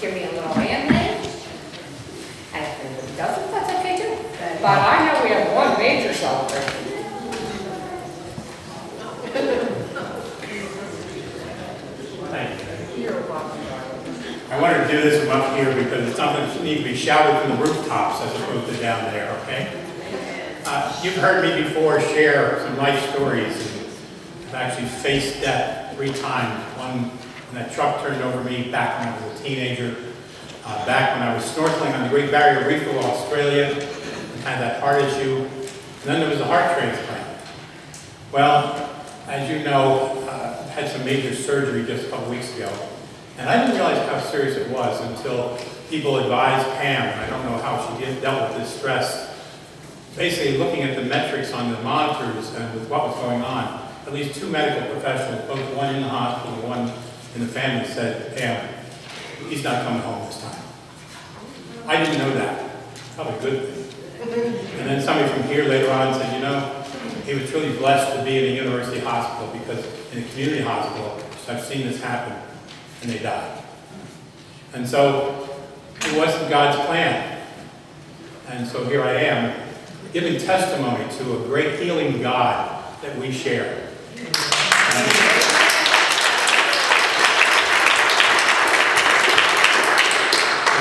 give me a little hand name. And if anybody doesn't, that's okay too. But I know we have one major celebration. Thank you. You're welcome. I wanted to do this from up here because it's something that needs to be shouted from the rooftops as opposed to down there, okay? You've heard me before share some life stories. I've actually faced death 3 times. One when that truck turned over me back when I was a teenager, back when I was snorkeling on the Great Barrier Reef of Australia, and had that heart issue, and then there was a heart transplant. Well, as you know, I had some major surgery just a couple weeks ago, and I didn't realize how serious it was until people advised Pam, and I don't know how she dealt with this stress, basically looking at the metrics on the monitors and with what was going on. At least 2 medical professionals, both one in the hospital and one in the family, said, Pam, he's not coming home this time. I didn't know that. Probably a good thing. And then somebody from here later on said, you know, he was truly blessed to be in a university hospital because in a community hospital, I've seen this happen, and they died. And so it wasn't God's plan. And so here I am, giving testimony to a great healing God that we share.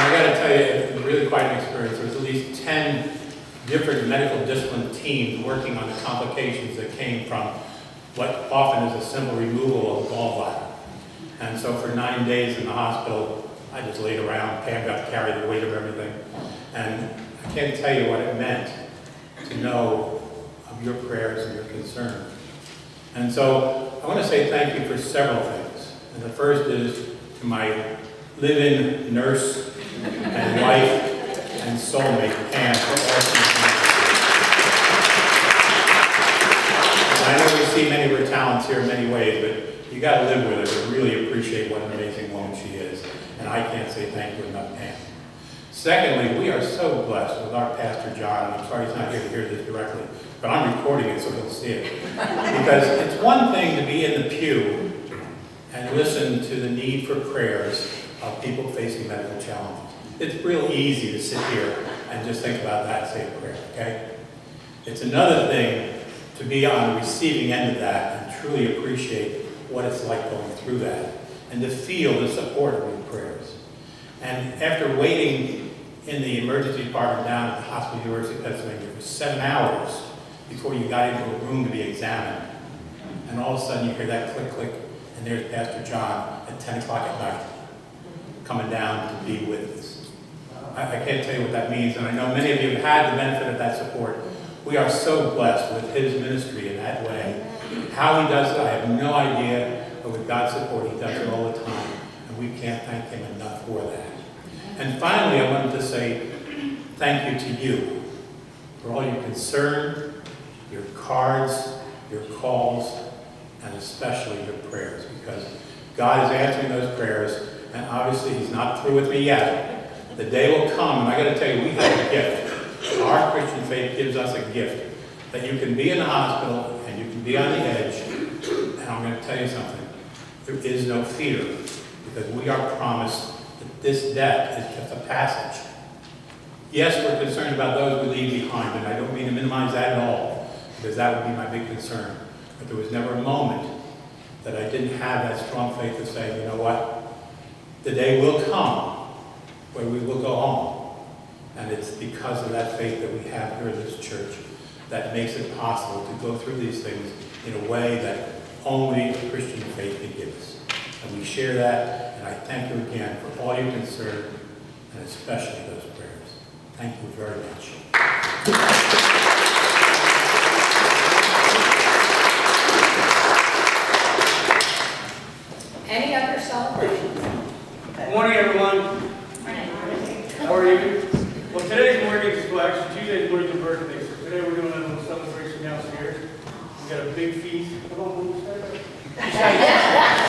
And I got to tell you, it was really quite an experience. There was at least 10 different medical discipline teams working on the complications that came from what often is a simple removal of the gallbladder. And so for 9 days in the hospital, I just laid around. Pam got to carry the weight of everything. And I can't tell you what it meant to know of your prayers and your concern. And so I want to say thank you for several things. And the first is to my live-in nurse and wife and soulmate, Pam, for all she has. I know we see many of her talents here in many ways, but you got to live with her to really appreciate what an amazing woman she is. And I can't say thank you enough, Pam. Secondly, we are so blessed with our Pastor John. I'm sorry he's not here to hear this directly, but I'm recording it so he'll see it. Because it's one thing to be in the pew and listen to the need for prayers of people facing medical challenges. It's real easy to sit here and just think about that and say a prayer, okay? It's another thing to be on the receiving end of that and truly appreciate what it's like going through that and to feel the support of your prayers. And after waiting in the emergency department down at the hospital, University of Pennsylvania, for 7 hours before you got into a room to be examined, and all of a sudden you hear that click, click, and there's Pastor John at 10 o'clock at night coming down to be with us. I can't tell you what that means, and I know many of you have had the benefit of that support. We are so blessed with his ministry in that way. How he does it, I have no idea, but with God's support, he does it all the time, and we can't thank him enough for that. And finally, I wanted to say thank you to you for all your concern, your cards, your calls, and especially your prayers, because God is answering those prayers, and obviously he's not through with me yet. The day will come, and I got to tell you, we have a gift. Our Christian faith gives us a gift that you can be in the hospital and you can be on the edge, and I'm going to tell you something. There is no fear, because we are promised that this death is just a passage. Yes, we're concerned about those we leave behind, and I don't mean to minimize that at all, because that would be my big concern. But there was never a moment that I didn't have that strong faith to say, you know what? The day will come where we will go home. And it's because of that faith that we have here in this church that makes it possible to go through these things in a way that only a Christian faith can give us. And we share that, and I thank you again for all your concern, and especially those prayers. Thank you very much. Any other celebrations? Good morning, everyone. How are you? Well, today's morning is, well, actually Tuesday's morning is birthday, so today we're doing a little celebration downstairs. We got a big feast